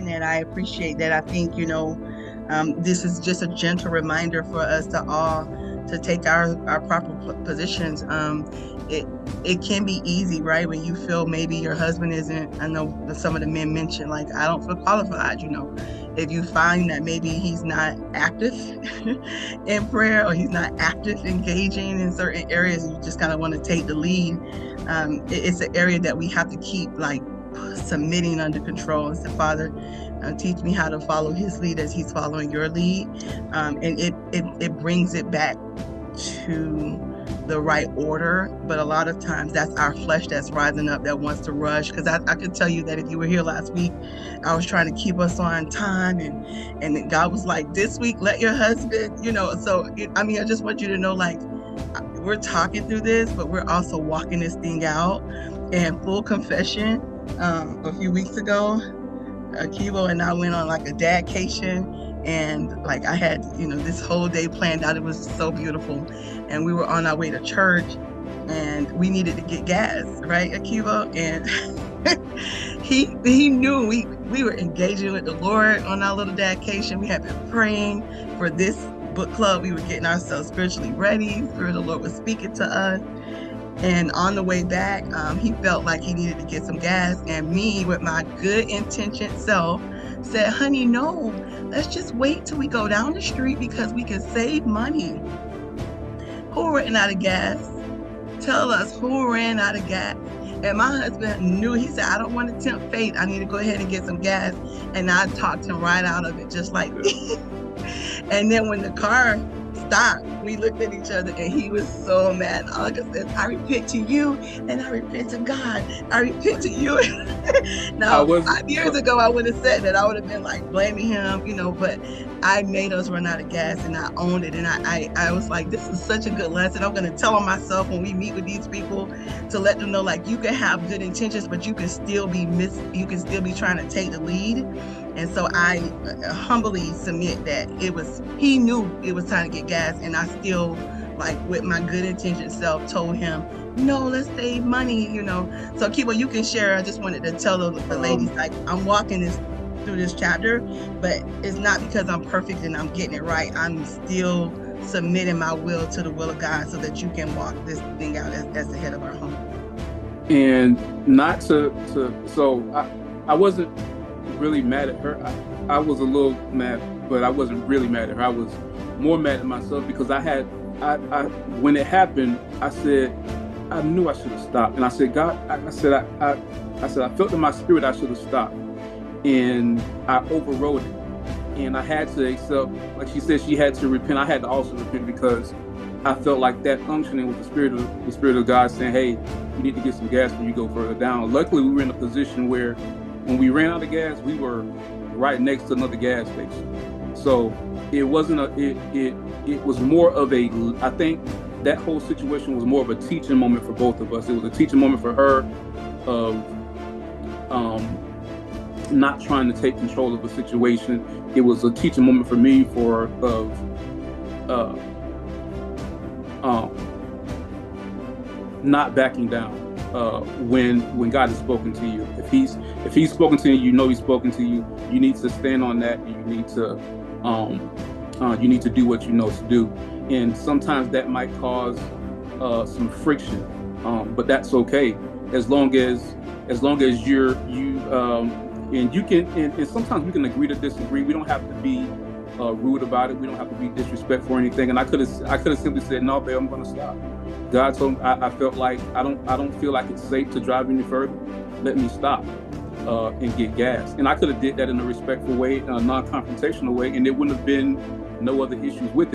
saying that. I appreciate that. I think, this is just a gentle reminder for us to all to take our proper positions. It can be easy, right? When you feel maybe your husband isn't, I know some of the men mentioned, like, I don't feel qualified, if you find that maybe he's not active in prayer, or he's not active engaging in certain areas, you just kind of want to take the lead. It's an area that we have to keep like submitting under control and say, Father, teach me how to follow his lead as he's following your lead. And it brings it back to the right order. But a lot of times that's our flesh that's rising up, that wants to rush. Because I could tell you that if you were here last week, I was trying to keep us on time, and God was like, this week, let your husband, so I just want you to know, like, we're talking through this, but we're also walking this thing out. And full confession, a few weeks ago, Kivo and I went on like a dadcation, and like I had, this whole day planned out. It was so beautiful. And we were on our way to church, and we needed to get gas, right, Akiva? And he knew we were engaging with the Lord on our little dadcation. We had been praying for this book club. We were getting ourselves spiritually ready. The Spirit of the Lord was speaking to us. And on the way back, he felt like he needed to get some gas. And me, with my good intentioned self, said, honey, no, let's just wait till we go down the street because we can save money. Who ran out of gas? Tell us who ran out of gas. And my husband knew. He said, I don't want to tempt fate. I need to go ahead and get some gas. And I talked him right out of it, just like me. And then when the car stopped, we looked at each other, and he was so mad. All I said, I repent to you, and I repent to God. I repent to you. Now, 5 years ago, I would have said that. I would have been like blaming him, but I made us run out of gas, and I owned it. And I was like, this is such a good lesson. I'm going to tell on myself when we meet with these people, to let them know, like, you can have good intentions, but you can still be trying to take the lead. And so I humbly submit that he knew it was time to get gas, and I still, like, with my good intentioned self, told him, no, let's save money, So Kibo, you can share. I just wanted to tell the ladies, like, I'm walking through this chapter, but it's not because I'm perfect and I'm getting it right. I'm still submitting my will to the will of God so that you can walk this thing out as the head of our home. And not so I wasn't really mad at her. I was a little mad, but I wasn't really mad at her. I was more mad at myself because when it happened, I said, I knew I should have stopped. And I said, God, I said, I felt in my spirit I should have stopped. And I overrode it. And I had to accept, like she said, she had to repent. I had to also repent because I felt like that unctioning was the spirit of God saying, hey, you need to get some gas when you go further down. Luckily, we were in a position where when we ran out of gas, we were right next to another gas station. So it wasn't it was more of I think that whole situation was more of a teaching moment for both of us. It was a teaching moment for her of not trying to take control of the situation. It was a teaching moment for me not backing down when God has spoken to you. If he's spoken to you, he's spoken to you. You need to stand on that. You need to do what you know to do. And sometimes that might cause some friction, but that's okay as long as and sometimes we can agree to disagree. We don't have to be rude about it. We don't have to be disrespectful or anything. And I could have simply said, no, babe, I'm going to stop. God told me, I felt like I don't feel like it's safe to drive any further. Let me stop and get gas. And I could have did that in a respectful way, a non-confrontational way, and there wouldn't have been no other issues with it.